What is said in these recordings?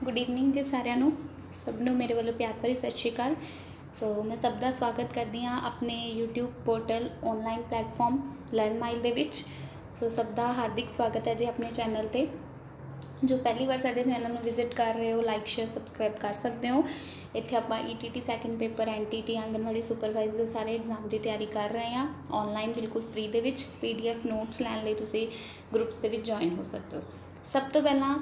Good evening ਜੀ ਸਾਰਿਆਂ ਨੂੰ। ਸਭ ਨੂੰ ਮੇਰੇ ਵੱਲੋਂ ਪਿਆਰ ਭਰੀ ਸਤਿ ਸ਼੍ਰੀ ਅਕਾਲ। ਸੋ ਮੈਂ ਸਭ ਦਾ ਸਵਾਗਤ ਕਰਦੀ ਹਾਂ ਆਪਣੇ YouTube portal online platform learn mile ਦੇ ਵਿੱਚ। ਸੋ ਸਭ ਦਾ ਹਾਰਦਿਕ ਸਵਾਗਤ ਹੈ ਜੀ ਆਪਣੇ ਚੈਨਲ ਤੇ। ਜੋ ਪਹਿਲੀ ਵਾਰ ਸਾਡੇ ਚੈਨਲ ਨੂੰ ਵਿਜ਼ਿਟ ਕਰ ਰਹੇ ਹੋ, ਲਾਈਕ ਸ਼ੇਅਰ ਸਬਸਕ੍ਰਾਈਬ ਕਰ ਸਕਦੇ ਹੋ। ਇੱਥੇ ਆਪਾਂ ETT second paper, NTT anganwadi supervisor ਦੇ ਸਾਰੇ ਐਗਜ਼ਾਮ ਦੀ ਤਿਆਰੀ ਕਰ ਰਹੇ ਹਾਂ ਆਨਲਾਈਨ, ਬਿਲਕੁਲ ਫ੍ਰੀ ਦੇ ਵਿੱਚ। PDF ਨੋਟਸ ਲੈਣ ਲਈ ਤੁਸੀਂ ਗਰੁੱਪਸ ਦੇ ਵਿੱਚ ਜੁਆਇਨ ਹੋ ਸਕਦੇ ਹੋ। ਸਭ ਤੋਂ ਪਹਿਲਾਂ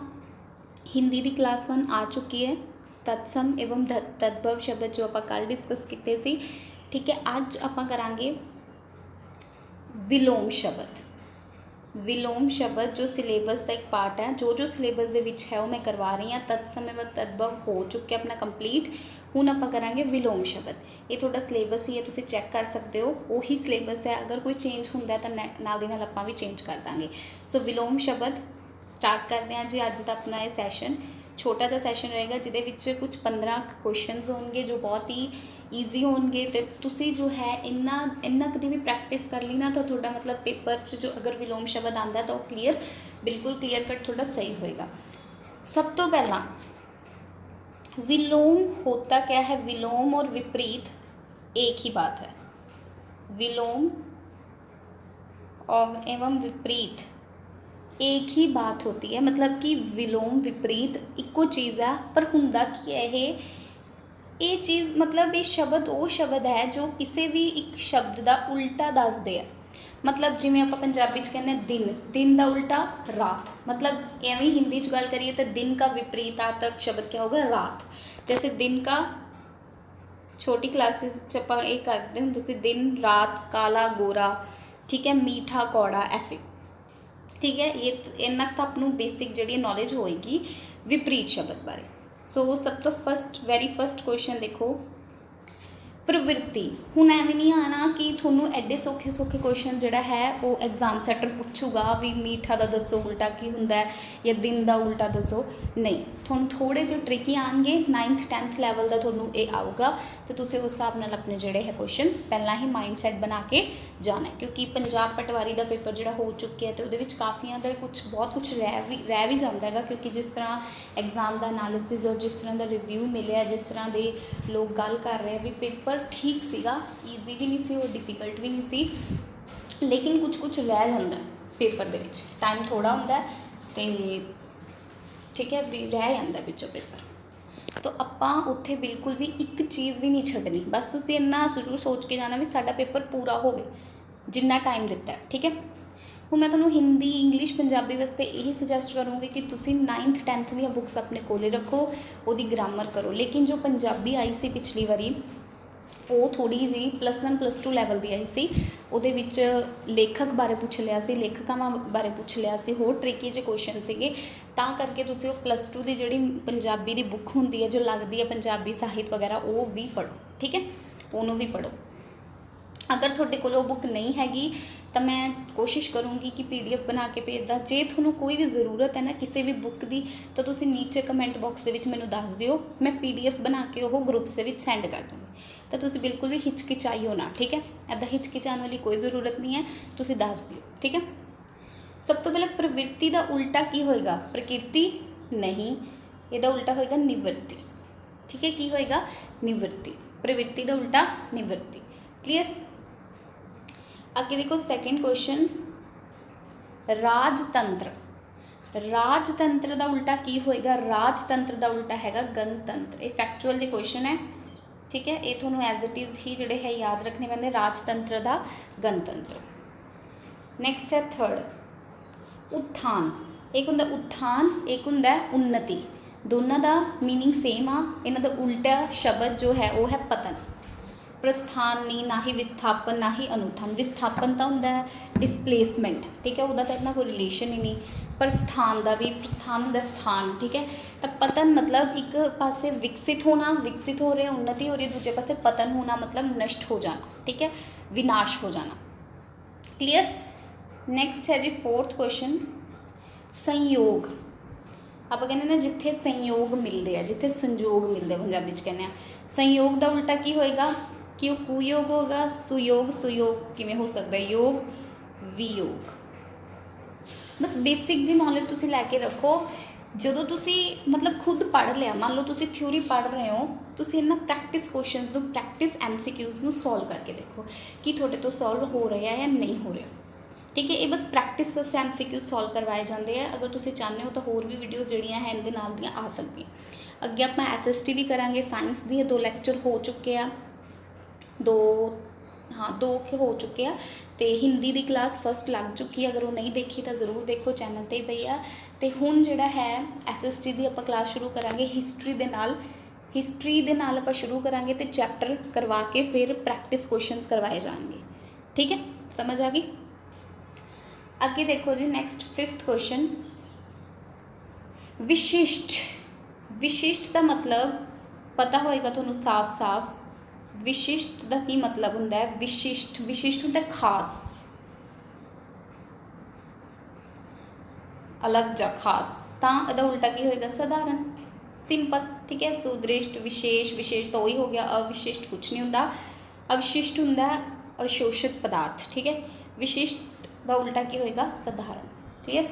हिंदी की क्लास 1 आ चुकी है। तत्सम एवं तद्भव शब्द जो आप कल डिस्कस किए सी, ठीक है। अज आप करांगे विलोम शब्द। विलोम शब्द जो सिलेबस का एक पार्ट है, जो सिलेबस के विच है वो मैं करवा रही हाँ। तत्सम एवं तद्भव हो चुके अपना कंप्लीट। हुण आप करांगे विलोम शब्द। ये थोड़ा सिलेबस ही है, तुसीं चैक कर सकते हो। वही सिलेबस है, अगर कोई चेंज होंदा है तो नाल दी नाल आपां भी चेंज कर देंगे। सो विलोम शब्द स्टार्ट करते हैं जी। अज का अपना ये सैशन छोटा जिहा सैशन रहेगा, जिहदे विच कुछ 15 क्वेश्चनस होंगे जो बहुत ही ईजी होंगे। तो तुसी जो है इन्ना कदी भी प्रैक्टिस कर ली ना, तो थोड़ा मतलब पेपर च जो अगर विलोम शब्द आता है तो क्लीयर, बिल्कुल क्लीयर कट थोड़ा सही होएगा। सब तो पहला विलोम होता क्या है? विलोम और विपरीत एक ही बात है। विलोम और एवं विपरीत एक ही बात होती है। मतलब कि विलोम विपरीत इक्को चीज़ है, पर हुंदा की है ये चीज़, मतलब ये शब्द वो शब्द है जो किसी भी एक शब्द का उल्टा दसदे है। मतलब जिमें आप पंजाबी च कहने दिन, दिन का उल्टा रात। मतलब एवं हिंदी च गल करिए तो दिन का विपरीतार्थक शब्द क्या होगा? रात। जैसे दिन का छोटी क्लासेस च आप ये करते होंगे सी, दिन रात, काला गोरा, ठीक है, मीठा कौड़ा, ऐसे, ठीक है। ये इन्ना तो आपनू बेसिक जी नॉलेज होएगी विपरीत शब्द बारे। सो सब तो वेरी फर्स्ट क्वेश्चन देखो, प्रवृत्ति। हुण एवें नहीं आना कि थोनू एडे सौखे सौखे क्वेश्चन जोड़ा है वो एग्जाम सैटर पूछूगा भी मीठा का दसो उल्टा की हुंदा है, या दिन का उल्टा दसो। नहीं, थोनू थोड़े जो ट्रिकी आएंगे। 9th 10th लैवल का थोनू ये आऊगा, तो तुसीं उस हिसाब नाल अपने जोड़े है क्वेश्चनस पहला ही माइंड सैट बना के जाना है। क्योंकि पंजाब पटवारी का पेपर जो हो चुके हैं, तो वो काफ़ियां का कुछ बहुत कुछ रह भी जाता है। क्योंकि जिस तरह एग्जाम का एनालिसिस और जिस तरह का रिव्यू मिले, जिस तरह के लोग गल कर रहे हैं भी पेपर ठीक सीगा, ईजी भी नहीं सी और डिफिकल्ट भी नहीं सी, लेकिन कुछ कुछ रह जाता है पेपर दे विच। टाइम थोड़ा होंदा है तो ठीक है भी रह जाता है विचों पेपर। तो आपां उत्थे बिल्कुल भी एक चीज़ भी नहीं छड्डनी। बस तुसीं इन्ना जरूर सोच के जाना भी साडा पेपर पूरा होवे जिन्ना टाइम दिता है, ठीक है। हुण मैं तुहानूं हिंदी, इंग्लिश, पंजाबी वास्ते यही सजैसट करूँगी कि तुसीं 9th 10th दी बुक्स अपने कोले रखो, उहदी ग्रामर करो। लेकिन जो पंजाबी आई सी पिछली वारी, वो थोड़ी जी +1 +2 लैवल की आई सी। उहदे विच लेखक बारे पूछ लिया सी, लेखकावां बारे पूछ लिया सी, होर ट्रिकी जे क्वेश्चन सीगे। तां करके तुसीं वो +2 की जिहड़ी पंजाबी की बुक हुंदी है, जो लगती है पंजाबी साहित्य वगैरह, वो भी पढ़ो, ठीक है, उहनूं भी पढ़ो। अगर तुहाडे कोल वो बुक नहीं हैगी तो मैं कोशिश करूँगी कि PDF बना के भेज दा। जे तुहानूं कोई भी ज़रूरत है ना किसी भी बुक की, तो तुसीं नीचे कमेंट बॉक्स के मैनूं दस दिओ, मैं PDF बना के वो ग्रुप्स के सेंड कर दूँगी। तो तुसीं बिल्कुल भी हिचकिचाइओ ना, ठीक है। इदा हिचकिचाने वाली कोई ज़रूरत नहीं है, तुसीं दस दिओ, ठीक है। सब तो पहले प्रवृत्ति का उल्टा की होएगा? प्रकृति नहीं, इहदा उल्टा होएगा निवृत्ति, ठीक है। की होएगा? निवृत्ति। प्रवृत्ति का उल्टा निवृत्ति। क्लीयर? आगे देखो सेकंड क्वेश्चन, राजतंत्र। राजतंत्र का उल्टा की होएगा? राजतंत्र का उल्टा हैगा गणतंत्र। ये फैक्चुअल जो क्वेश्चन है, ठीक है। ये थोनों एज इट इज़ ही जोड़े है याद रखने पैंदे, राजतंत्र का गणतंत्र। नैक्सट है थर्ड, उत्थान। एक हुंदा उत्थान, एक हुंदा उन्नति। दोनों का मीनिंग सेम आ। इन्हां दा उल्टा शब्द जो है वो है पतन। प्रस्थान नहीं, ना ही विस्थापन, ना ही अनुत्थान। विस्थापन तो होंदा है डिसप्लेसमेंट, ठीक है, उहदा तो इतना कोई रिलेशन ही नहीं। प्रस्थान का भी, प्रस्थान होंदा स्थान, ठीक है। तो पतन मतलब एक पासे विकसित होना, विकसित हो रहे, उन्नति हो रही, दूजे पासे पतन होना मतलब नष्ट हो जाना, ठीक है, विनाश हो जाना। क्लियर? नैक्सट है जी फोर्थ क्वेश्चन, संयोग। आप कहने ना जिथे संयोग मिलते हैं, जिथे संजोग मिलते, पंजाबी कहने संयोग का उल्टा की होएगा? कि वो कुयोग होगा, सुयोग। सुयोग किमें हो सकता है? योग, वियोग। बस बेसिक जी नॉलेज तुसी लैके रखो। ਜਦੋਂ ਤੁਸੀਂ ਮਤਲਬ ਖੁਦ ਪੜ੍ਹ ਲਿਆ, ਮੰਨ ਲਓ ਤੁਸੀਂ ਥਿਊਰੀ ਪੜ੍ਹ ਰਹੇ ਹੋ, ਤੁਸੀਂ ਇਹਨਾਂ ਪ੍ਰੈਕਟਿਸ ਕੁਐਸਚਨਸ ਨੂੰ, ਪ੍ਰੈਕਟਿਸ MCQs ਨੂੰ ਸੋਲਵ ਕਰਕੇ ਦੇਖੋ ਕਿ ਤੁਹਾਡੇ ਤੋਂ ਸੋਲਵ ਹੋ ਰਿਹਾ ਜਾਂ ਨਹੀਂ ਹੋ ਰਿਹਾ। ਠੀਕ ਹੈ, ਇਹ ਬਸ ਪ੍ਰੈਕਟਿਸ ਵਾਸਤੇ MCQ ਸੋਲਵ ਕਰਵਾਏ ਜਾਂਦੇ ਆ। ਅਗਰ ਤੁਸੀਂ ਚਾਹੁੰਦੇ ਹੋ ਤਾਂ ਹੋਰ ਵੀ ਵੀਡੀਓ ਜਿਹੜੀਆਂ ਹੈ ਇਹਦੇ ਨਾਲ ਦੀਆਂ ਆ ਸਕਦੀਆਂ। ਅੱਗੇ ਆਪਾਂ SST ਵੀ ਕਰਾਂਗੇ, ਸਾਇੰਸ ਦੀ 2 ਲੈਕਚਰ ਹੋ ਚੁੱਕੇ ਆ, 2 ਹੋ ਚੁੱਕੇ ਆ। ਤੇ ਹਿੰਦੀ ਦੀ ਕਲਾਸ ਫਸਟ ਲੱਗ ਚੁੱਕੀ ਹੈ, ਅਗਰ ਉਹ ਨਹੀਂ ਦੇਖੀ ਤਾਂ ਜ਼ਰੂਰ ਦੇਖੋ, ਚੈਨਲ 'ਤੇ ਹੀ ਪਈ ਆ। ਤੇ ਹੁਣ ਜਿਹੜਾ ਹੈ SST ਦੀ ਆਪਾਂ ਕਲਾਸ ਸ਼ੁਰੂ ਕਰਾਂਗੇ ਹਿਸਟਰੀ ਦੇ ਨਾਲ ਆਪਾਂ ਸ਼ੁਰੂ ਕਰਾਂਗੇ ਤੇ ਚੈਪਟਰ ਕਰਵਾ ਕੇ ਫਿਰ ਪ੍ਰੈਕਟਿਸ ਕੁਐਸਚਨਸ ਕਰਵਾਏ ਜਾਣਗੇ। ਠੀਕ ਹੈ, ਸਮਝ ਆ ਗਈ। ਅੱਗੇ ਦੇਖੋ ਜੀ, ਨੈਕਸਟ 5th ਕੁਐਸਚਨ, ਵਿਸ਼ਿਸ਼ਟ ਦਾ ਮਤਲਬ ਪਤਾ ਹੋਏਗਾ ਤੁਹਾਨੂੰ ਸਾਫ਼। ਵਿਸ਼ਿਸ਼ਟ ਦਾ ਕੀ ਮਤਲਬ ਹੁੰਦਾ ਹੈ? ਵਿਸ਼ਿਸ਼ਟ ਹੁੰਦਾ ਖਾਸ, ਅਲੱਗ ਜਾਂ ਖਾਸ। ਤਾਂ ਇਹਦਾ ਉਲਟਾ ਕੀ ਹੋਏਗਾ? ਸਧਾਰਨ, ਸਿੰਪਲ। ਠੀਕ ਹੈ, ਸੁਦ੍ਰਿਸ਼ਟ, ਵਿਸ਼ੇਸ਼ ਤਾਂ ਉਹੀ ਹੋ ਗਿਆ। ਅਵਿਸ਼ਿਸ਼ਟ ਕੁਛ ਨਹੀਂ ਹੁੰਦਾ, ਅਵਸ਼ਿਸ਼ਟ ਹੁੰਦਾ ਅਸ਼ੋਸ਼ਿਤ ਪਦਾਰਥ। ਠੀਕ ਹੈ, ਵਿਸ਼ਿਸ਼ਟ ਦਾ ਉਲਟਾ ਕੀ ਹੋਏਗਾ? ਸਧਾਰਨ। ਠੀਕ ਹੈ।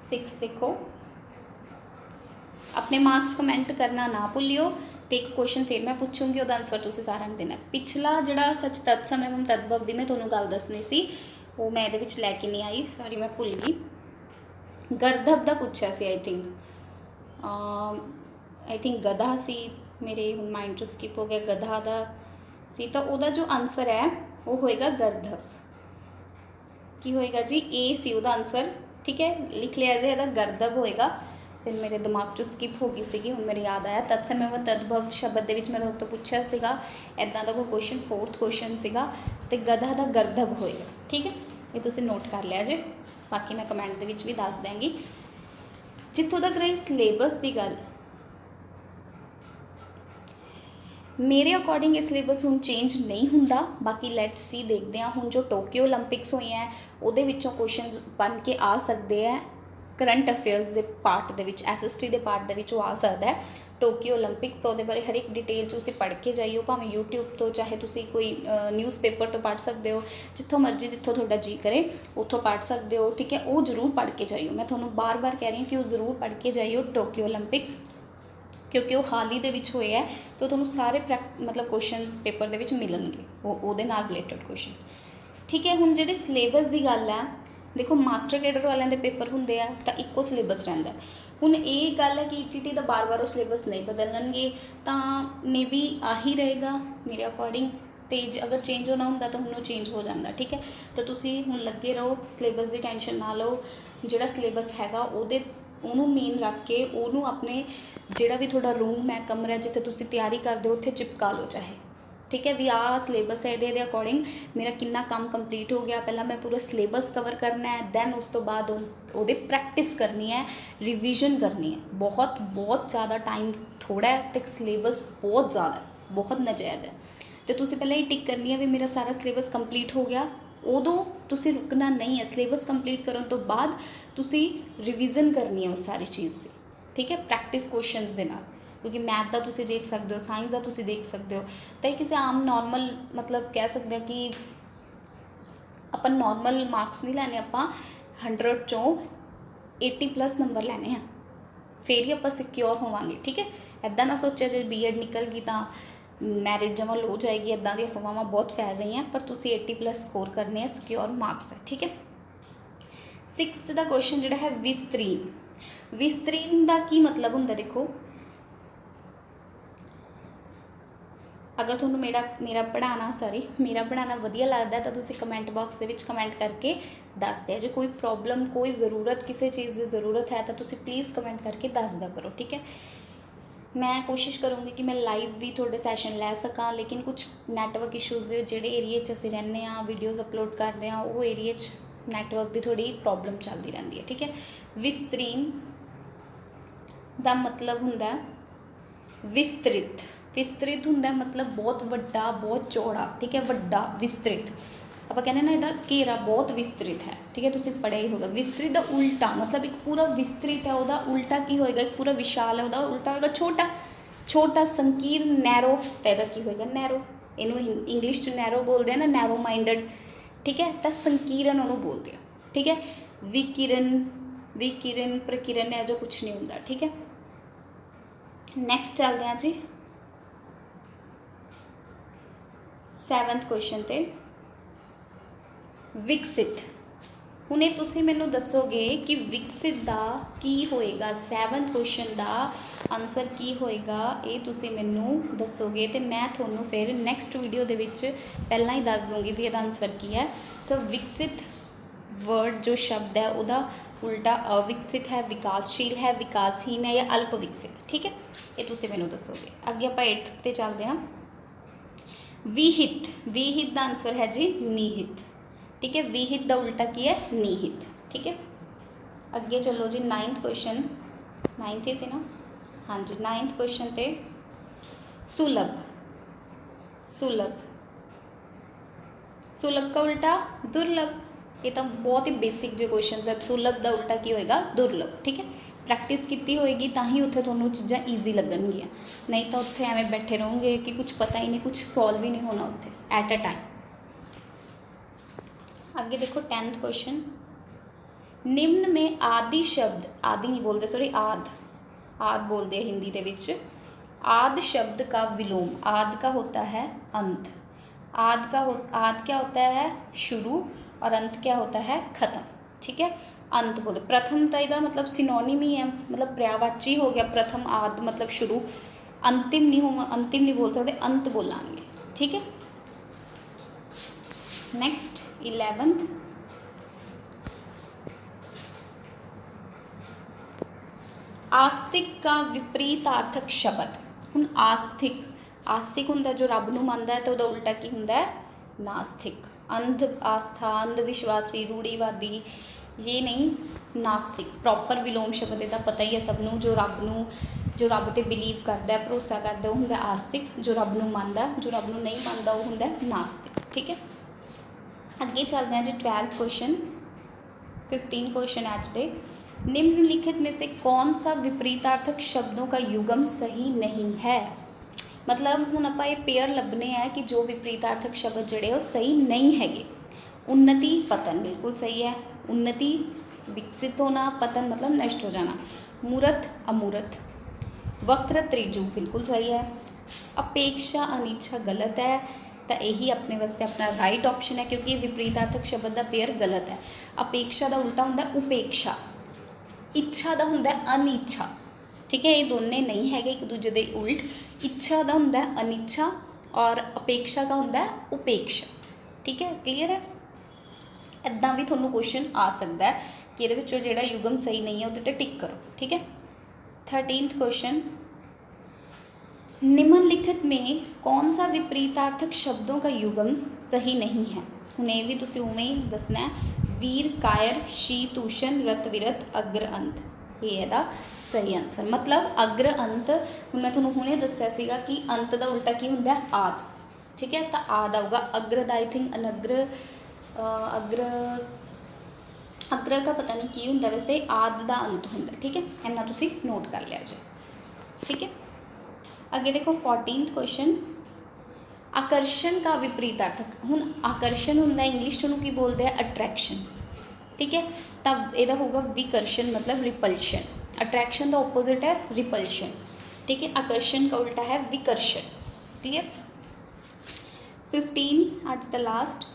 6 ਦੇਖੋ, ਆਪਣੇ ਮਾਰਕਸ ਕਮੈਂਟ ਕਰਨਾ ਨਾ ਭੁੱਲਿਓ। ਤੇ ਇੱਕ ਕੁਐਸਚਨ ਫਿਰ ਮੈਂ ਪੁੱਛੂੰਗੀ, ਉਹਦਾ ਆਨਸਰ ਤੁਸੀਂ ਸਾਰਿਆਂ ਨੂੰ ਦੇਣਾ। ਪਿਛਲਾ ਜਿਹੜਾ ਸੱਚ ਤਤਸਮ ਐਵਮ ਤਦਭਵ ਦੀ ਮੈਂ ਤੁਹਾਨੂੰ ਗੱਲ ਦੱਸਣੀ ਸੀ, ਉਹ ਮੈਂ ਇਹਦੇ ਵਿੱਚ ਲੈ ਕੇ ਨਹੀਂ ਆਈ, ਸੌਰੀ ਮੈਂ ਭੁੱਲ ਗਈ। ਗਰਦਭ ਦਾ ਪੁੱਛਿਆ ਸੀ, ਆਈ ਥਿੰਕ ਗਧਾ ਸੀ, ਮੇਰੇ ਹੁਣ ਮਾਈਂਡ 'ਚੋਂ ਸਕਿਪ ਹੋ ਗਿਆ। ਗਧਾ ਦਾ ਸੀ, ਤਾਂ ਉਹਦਾ ਜੋ ਆਨਸਰ ਹੈ ਉਹ ਹੋਏਗਾ ਗਰਦਭ। ਕੀ ਹੋਏਗਾ ਜੀ? ਏ ਸੀ ਉਹਦਾ ਆਨਸਰ। ਠੀਕ ਹੈ, ਲਿਖ ਲਿਆ ਜੇ, ਇਹਦਾ ਗਰਦਭ ਹੋਏਗਾ। ਫਿਰ ਮੇਰੇ ਦਿਮਾਗ 'ਚੋਂ ਸਕਿਪ ਹੋ ਗਈ ਸੀਗੀ, ਹੁਣ ਮੇਰੇ ਯਾਦ ਆਇਆ। ਤਤਸਮ ਐਵਮ ਤਦਭਵ ਸ਼ਬਦ ਦੇ ਵਿੱਚ ਮੈਂ ਤੁਹਾਡੇ ਤੋਂ ਪੁੱਛਿਆ ਸੀਗਾ, ਇੱਦਾਂ ਦਾ ਕੋਈ ਕੁਐਸਚਨ 4th ਕੁਐਸਚਨ ਸੀਗਾ, ਅਤੇ ਗਧਾ ਦਾ ਗਰਦਭ ਹੋਏਗਾ। ਠੀਕ ਹੈ, ਇਹ ਤੁਸੀਂ ਨੋਟ ਕਰ ਲਿਆ ਜੇ, ਬਾਕੀ ਮੈਂ ਕਮੈਂਟ ਦੇ ਵਿੱਚ ਵੀ ਦੱਸ ਦਿਆਂਗੀ। ਜਿੱਥੋਂ ਤੱਕ ਰਹੀ ਸਿਲੇਬਸ ਦੀ ਗੱਲ, ਮੇਰੇ ਅਕੋਰਡਿੰਗ ਇਹ ਸਿਲੇਬਸ ਹੁਣ ਚੇਂਜ ਨਹੀਂ ਹੁੰਦਾ। ਬਾਕੀ ਲੈਟਸ ਸੀ, ਦੇਖਦੇ ਹਾਂ। ਹੁਣ ਜੋ ਟੋਕੀਓ ਓਲੰਪਿਕਸ ਹੋਈਆਂ ਉਹਦੇ ਵਿੱਚੋਂ ਕੁਐਸਚਨਸ ਬਣ ਕੇ ਆ ਸਕਦੇ ਹੈ, ਕਰੰਟ ਅਫੇਅਰਸ ਦੇ ਪਾਰਟ ਦੇ ਵਿੱਚ, SST ਦੇ ਪਾਰਟ ਦੇ ਵਿੱਚ ਉਹ ਆ ਸਕਦਾ ਹੈ। ਟੋਕੀਓ ਓਲੰਪਿਕਸ ਤੋਂ ਉਹਦੇ ਬਾਰੇ ਹਰ ਇੱਕ ਡਿਟੇਲ ਤੁਸੀਂ ਪੜ੍ਹ ਕੇ ਜਾਈਓ, ਭਾਵੇਂ YouTube ਤੋਂ, ਚਾਹੇ ਤੁਸੀਂ ਕੋਈ ਨਿਊਜ਼ਪੇਪਰ ਤੋਂ ਪੜ੍ਹ ਸਕਦੇ ਹੋ, ਜਿੱਥੋਂ ਮਰਜ਼ੀ, ਜਿੱਥੋਂ ਤੁਹਾਡਾ ਜੀ ਕਰੇ ਉੱਥੋਂ ਪੜ੍ਹ ਸਕਦੇ ਹੋ। ਠੀਕ ਹੈ, ਉਹ ਜ਼ਰੂਰ ਪੜ੍ਹ ਕੇ ਜਾਈਓ। ਮੈਂ ਤੁਹਾਨੂੰ ਬਾਰ-ਬਾਰ ਕਹਿ ਰਹੀ ਹਾਂ ਕਿ ਉਹ ਜ਼ਰੂਰ ਪੜ੍ਹ ਕੇ ਜਾਈਓ ਟੋਕੀਓ ਓਲੰਪਿਕਸ, ਕਿਉਂਕਿ ਉਹ ਹਾਲ ਹੀ ਦੇ ਵਿੱਚ ਹੋਏ ਹੈ। ਤਾਂ ਤੁਹਾਨੂੰ ਸਾਰੇ ਮਤਲਬ ਕੁਐਸਚਨ ਪੇਪਰ ਦੇ ਵਿੱਚ ਮਿਲਣਗੇ, ਉਹਦੇ ਨਾਲ ਰਿਲੇਟਡ ਕੁਐਸਚਨ। ਠੀਕ ਹੈ, ਹੁਣ ਜਿਹੜੀ ਸਿਲੇਬਸ ਦੀ ਗੱਲ ਹੈ, ਦੇਖੋ ਮਾਸਟਰ ਕੈਡਰ ਵਾਲਿਆਂ ਦੇ ਪੇਪਰ ਹੁੰਦੇ ਆ ਤਾਂ ਇੱਕੋ ਸਿਲੇਬਸ ਰਹਿੰਦਾ। ਹੁਣ ਇਹ ਗੱਲ ਹੈ ਕਿ ETT ਦਾ ਬਾਰ-ਬਾਰ ਉਹ ਸਿਲੇਬਸ ਨਹੀਂ ਬਦਲਣਗੇ, ਤਾਂ ਮੇ ਬੀ ਆਹੀ ਰਹੇਗਾ ਮੇਰੇ ਅਕੋਰਡਿੰਗ। ਅਤੇ ਅਗਰ ਚੇਂਜ ਹੋਣਾ ਹੁੰਦਾ ਤਾਂ ਹੁਣ ਉਹ ਚੇਂਜ ਹੋ ਜਾਂਦਾ। ਠੀਕ ਹੈ, ਤਾਂ ਤੁਸੀਂ ਹੁਣ ਲੱਗੇ ਰਹੋ, ਸਿਲੇਬਸ ਦੀ ਟੈਨਸ਼ਨ ਨਾ ਲਓ। ਜਿਹੜਾ ਸਿਲੇਬਸ ਹੈਗਾ ਉਹਨੂੰ ਮੇਨ ਰੱਖ ਕੇ, ਉਹਨੂੰ ਆਪਣੇ ਜਿਹੜਾ ਵੀ ਤੁਹਾਡਾ ਰੂਮ ਹੈ, ਕਮਰਾ ਜਿੱਥੇ ਤੁਸੀਂ ਤਿਆਰੀ ਕਰਦੇ ਹੋ, ਉੱਥੇ ਚਿਪਕਾ ਲਓ ਚਾਹੇ। ਠੀਕ ਹੈ, ਵੀ ਆਹ ਸਿਲੇਬਸ ਹੈ, ਇਹਦੇ ਅਕੋਰਡਿੰਗ ਮੇਰਾ ਕਿੰਨਾ ਕੰਮ ਕੰਪਲੀਟ ਹੋ ਗਿਆ। ਪਹਿਲਾਂ ਮੈਂ ਪੂਰਾ ਸਿਲੇਬਸ ਕਵਰ ਕਰਨਾ ਹੈ, ਦੈਨ ਉਸ ਤੋਂ ਬਾਅਦ ਉਹਦੇ ਪ੍ਰੈਕਟਿਸ ਕਰਨੀ ਹੈ, ਰਿਵੀਜ਼ਨ ਕਰਨੀ ਹੈ। ਬਹੁਤ ਜ਼ਿਆਦਾ ਟਾਈਮ ਥੋੜ੍ਹਾ ਹੈ ਅਤੇ ਸਿਲੇਬਸ ਬਹੁਤ ਜ਼ਿਆਦਾ, ਬਹੁਤ ਨਾਜਾਇਜ਼ ਹੈ। ਅਤੇ ਤੁਸੀਂ ਪਹਿਲਾਂ ਹੀ ਟਿਕ ਕਰਨੀ ਹੈ ਵੀ ਮੇਰਾ ਸਾਰਾ ਸਿਲੇਬਸ ਕੰਪਲੀਟ ਹੋ ਗਿਆ। ਉਦੋਂ ਤੁਸੀਂ ਰੁਕਣਾ ਨਹੀਂ ਹੈ। ਸਿਲੇਬਸ ਕੰਪਲੀਟ ਕਰਨ ਤੋਂ ਬਾਅਦ ਤੁਸੀਂ ਰਿਵੀਜ਼ਨ ਕਰਨੀ ਹੈ ਉਸ ਸਾਰੀ ਚੀਜ਼ ਦੀ। ਠੀਕ ਹੈ, ਪ੍ਰੈਕਟਿਸ ਕੁਐਸਚਨਸ ਦੇ ਨਾਲ, ਕਿਉਂਕਿ ਮੈਥ ਦਾ ਤੁਸੀਂ ਦੇਖ ਸਕਦੇ ਹੋ, ਸਾਇੰਸ ਦਾ ਤੁਸੀਂ ਦੇਖ ਸਕਦੇ ਹੋ। ਤਾਂ ਇਹ ਕਿਸੇ ਆਮ ਨੋਰਮਲ, ਮਤਲਬ ਕਹਿ ਸਕਦੇ ਹਾਂ ਕਿ ਆਪਾਂ ਨੋਰਮਲ ਮਾਰਕਸ ਨਹੀਂ ਲੈਣੇ, ਆਪਾਂ 100 ਚੋਂ 80+ ਨੰਬਰ ਲੈਣੇ ਆ, ਫਿਰ ਹੀ ਆਪਾਂ ਸਿਕਿਉਰ ਹੋਵਾਂਗੇ। ਠੀਕ ਹੈ, ਇੱਦਾਂ ਨਾ ਸੋਚਿਆ ਜੇ B.Ed ਨਿਕਲ ਗਈ ਤਾਂ ਮੈਰਿਟ ਜਮਾਂ ਹੋ ਜਾਏਗੀ, ਇੱਦਾਂ ਦੀਆਂ ਅਫਵਾਹਾਂ ਬਹੁਤ ਫੈਲ ਰਹੀਆਂ। ਪਰ ਤੁਸੀਂ 80+ ਸਕੋਰ ਕਰਨੇ ਆ, ਸਿਕਿਉਰ ਮਾਰਕਸ ਹੈ। ਠੀਕ ਹੈ, 6th ਦਾ ਕੁਐਸਚਨ ਜਿਹੜਾ ਹੈ ਵਿਸਤਰੀਨ ਦਾ ਕੀ ਮਤਲਬ ਹੁੰਦਾ? ਦੇਖੋ, ਅਗਰ ਤੁਹਾਨੂੰ ਮੇਰਾ ਪੜ੍ਹਾਉਣਾ ਵਧੀਆ ਲੱਗਦਾ ਤਾਂ ਤੁਸੀਂ ਕਮੈਂਟ ਬਾਕਸ ਦੇ ਵਿੱਚ ਕਮੈਂਟ ਕਰਕੇ ਦੱਸ ਦਿਓ। ਜੇ ਕੋਈ ਪ੍ਰੋਬਲਮ, ਕੋਈ ਜ਼ਰੂਰਤ, ਕਿਸੇ ਚੀਜ਼ ਦੀ ਜ਼ਰੂਰਤ ਹੈ ਤਾਂ ਤੁਸੀਂ ਪਲੀਜ਼ ਕਮੈਂਟ ਕਰਕੇ ਦੱਸ ਦਿਆ ਕਰੋ। ਠੀਕ ਹੈ, ਮੈਂ ਕੋਸ਼ਿਸ਼ ਕਰੂੰਗੀ ਕਿ ਮੈਂ ਲਾਈਵ ਵੀ ਤੁਹਾਡੇ ਸੈਸ਼ਨ ਲੈ ਸਕਾਂ, ਲੇਕਿਨ ਕੁਝ ਨੈਟਵਰਕ ਇਸ਼ੂਜ਼ ਦੇ ਜਿਹੜੇ ਏਰੀਏ 'ਚ ਅਸੀਂ ਰਹਿੰਦੇ ਹਾਂ, ਵੀਡੀਓਜ਼ ਅਪਲੋਡ ਕਰਦੇ ਹਾਂ, ਉਹ ਏਰੀਏ 'ਚ ਨੈਟਵਰਕ ਦੀ ਥੋੜ੍ਹੀ ਪ੍ਰੋਬਲਮ ਚੱਲਦੀ ਰਹਿੰਦੀ ਹੈ। ਠੀਕ ਹੈ, ਵਿਸਤਰੀਨ ਦਾ ਮਤਲਬ ਹੁੰਦਾ ਵਿਸਤ੍ਰਿਤ ਹੁੰਦਾ ਮਤਲਬ ਬਹੁਤ ਵੱਡਾ, ਬਹੁਤ ਚੌੜਾ। ਠੀਕ ਹੈ, ਵੱਡਾ, ਵਿਸਤ੍ਰਿਤ ਆਪਾਂ ਕਹਿੰਦੇ ਨਾ, ਇਹਦਾ ਘੇਰਾ ਬਹੁਤ ਵਿਸਤ੍ਰਿਤ ਹੈ। ਠੀਕ ਹੈ, ਤੁਸੀਂ ਪੜ੍ਹਿਆ ਹੀ ਹੋਗਾ। ਵਿਸਤ੍ਰਿਤ ਦਾ ਉਲਟਾ ਮਤਲਬ, ਇੱਕ ਪੂਰਾ ਵਿਸਤ੍ਰਿਤ ਹੈ, ਉਹਦਾ ਉਲਟਾ ਕੀ ਹੋਏਗਾ? ਇੱਕ ਪੂਰਾ ਵਿਸ਼ਾਲ ਹੈ, ਉਹਦਾ ਉਲਟਾ ਹੋਏਗਾ ਛੋਟਾ, ਸੰਕੀਰਨ, ਨੈਰੋ। ਤਾਂ ਇਹਦਾ ਕੀ ਹੋਏਗਾ? ਨੈਰੋ। ਇਹਨੂੰ ਇੰਗਲਿਸ਼ 'ਚ ਨੈਰੋ ਬੋਲਦੇ ਆ ਨਾ, ਨੈਰੋ ਮਾਈਂਡਡ। ਠੀਕ ਹੈ, ਤਾਂ ਸੰਕੀਰਨ ਉਹਨੂੰ ਬੋਲਦੇ ਆ। ਠੀਕ ਹੈ, ਵਿਕਿਰਨ, विकिरण प्रकिरण है जो कुछ नहीं होंदा। ठीक है, नैक्सट चलते हैं जी 7th क्वेश्चन ते विकसित। हुणे तुसी मैनू दसोगे कि विकसित दा की होएगा, 7th क्वेश्चन दा आंसर की होएगा, ये तुसी मैनू दसोगे तो मैं थोनू फिर नैक्सट वीडियो दे विच पहला ही दस दूँगी भी इहदा आंसर की है। तो विकसित वर्ड जो शब्द है उहदा उल्टा अविकसित है, विकासशील है, विकासहीन है या अल्प विकसित। ठीक है, ये तुसी मैनू दसोगे। अगे आप 8th ते चलते हैं। विहित, विहित का आंसर है जी निहित। ठीक है, विहित का उल्टा की है निहित। ठीक है, अगे चलो जी 9th क्वेश्चन, 9th ही सी ना, हाँ जी 9th क्वेश्चन ते सुलभ। सुलभ, सुलभ का उल्टा दुर्लभ। ये तो बहुत ही बेसिक जो क्वेश्चन है। सुलभ का उल्टा की होएगा दुर्लभ। ठीक है, प्रैक्टिस की होएगी तो ही उत्थे तुहानू चीज़ां ईजी लगनगियां, नहीं तो उत्थे एवें बैठे रहोगे कि कुछ पता ही नहीं, कुछ सॉल्व ही नहीं होना उत्थे एट अ टाइम। आगे देखो 10th क्वेश्चन, निम्न में आदि शब्द, आदि नहीं बोलते सॉरी आद, आद बोलते हैं हिंदी के विच। आद शब्द का विलोम, आद का होता है अंत, आद क्या होता है शुरू, और अंत क्या होता है खत्म। ठीक है, अंत बोलते, प्रथम तो इसका मतलब सिनोनिम ही है, मतलब पर्यायवाची हो गया। प्रथम आद मतलब शुरू, अंतिम नहीं हो, अंतिम नहीं बोल सकते, अंत बोलांगे। ठीक है, नेक्स्ट 11th, आस्तिक का विपरीतार्थक शब्द। हुण आस्तिक, आस्तिक हुंदा जो रब नूं मनदा है, तो उहदा उल्टा की हुंदा है नास्तिक। अंध आस्था, अंधविश्वासी, रूढ़ीवादी, ये नहीं, नास्तिक। प्रॉपर विलोम शब्द का पता ही है सबनों, जो रब ते बिलीव करता है, भरोसा करता है, वो हुंदा आस्तिक। जो रब नूं मनदा, जो रब नूं नहीं मनदा, वो हुंदा नास्तिक। ठीक है, अगे चलते हैं जी 12th क्वेश्चन, 15 क्वेश्चन आज दे। निम्नलिखित में से कौन सा विपरीतार्थक शब्दों का युगम सही नहीं है। मतलब हुण आपां ये पेयर लभने हैं कि जो विपरीतार्थक शब्द जड़े वो सही नहीं हैगे। उन्नति पतन बिल्कुल सही है, उन्नति विकसित होना, पतन मतलब नष्ट हो जाना। मूर्त अमूर्त, वक्र त्रिजु बिल्कुल सही है। अपेक्षा अनिच्छा गलत है, तो यही अपने वास्ते अपना राइट ऑप्शन है, क्योंकि विपरीतार्थक शब्द का पेयर गलत है। अपेक्षा का उल्टा होंदा उपेक्षा, इच्छा का होंदा अनिच्छा। ठीक है, ये दोनों नहीं है एक दूजे के उल्ट। इच्छा का होंदा अनिच्छा और अपेक्षा का होंदा उपेक्षा। ठीक है, क्लीयर है। इदा भी थोनों क्वेश्चन आ सकता है कि ये जोड़ा युगम सही नहीं है उहदे ते टिक करो। ठीक है, 13th क्वेश्चन, निम्नलिखित में कौन सा विपरीतार्थक शब्दों का युगम सही नहीं है। हुण ये भी तुसीं उवें ही दसना है। वीर कायर, शीत उष्ण, रत विरत, अग्र अंत, ये इहदा सही आंसर। मतलब अग्र अंत, हुण मैं तुहानूं हुणे दस्सिया सीगा कि अंत का उल्टा की हुंदा आद। ठीक है, तो आद आऊगा। अग्र दा आई थिंक अनग्र, अग्र का पता नहीं की हुंदा, वैसे आद का अंत हुंदा। ठीक है, इन्ना तुसीं नोट कर लिया जी। ठीक है, अगे देखो 14th क्वेश्चन, आकर्षण का विपरीतार्थक। हुण आकर्षण हुंदा इंग्लिश में की बोलते हैं अट्रैक्शन। ठीक है, तब यदा होगा विकर्षण मतलब रिपल्शन। अट्रैक्शन का ऑपोजिट है रिपल्शन। ठीक है, आकर्षण का उल्टा है विकर्षण। क्लियर। 15 आज द लास्ट,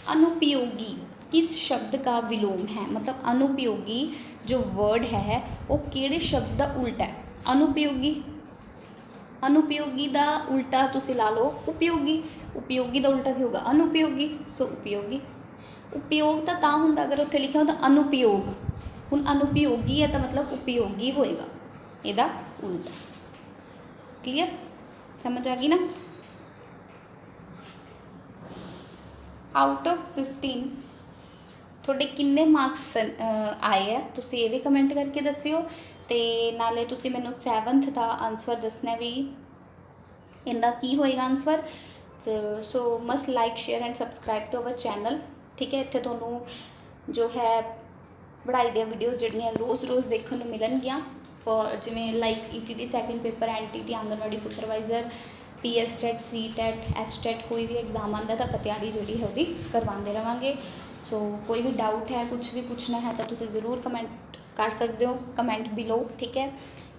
अनुपयोगी किस शब्द का विलोम है। मतलब अनुपयोगी जो वर्ड है वो किहड़े शब्द का उल्टा है। अनुपयोगी, अनुपयोगी का उल्टा तुसीं ला लो उपयोगी, उपयोगी का उल्टा की होगा अनुपयोगी। सो उपयोगी, उपयोग तो तां हुंदा अगर उत्थे लिखा होता अनुपयोग। हुण अनुपयोगी है तो मतलब उपयोगी होएगा, इहदा उल्टा। क्लियर, समझ आ गई ना। आउट ऑफ 15 थोड़े किन्ने मार्क्स आए है, तुसीं ये भी कमेंट करके दस्सिओ। तो नाले तुसीं मैनूं 7th का आंसर दसना भी इनका की होएगा आंसर। तो so must like share and subscribe to our channel. ठीक है, इत्थे तुहानूं जो है पढ़ाई दी वीडियोज़ जिहड़ियां रोज़ रोज़ देखने को मिलणगियां। फॉर जिवें like ETT second paper, NTT anganwadi supervisor, PS TET, C TET, H TET, कोई भी एग्जाम आता है तो तैयारी जी है वो करवाते रहेंगे। सो कोई भी डाउट है, कुछ भी पूछना है तो तुसीं ज़रूर कमेंट कर सकते हो, कमेंट बिलो, ठीक है।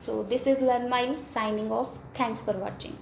So this is learn mile signing off, thanks for watching.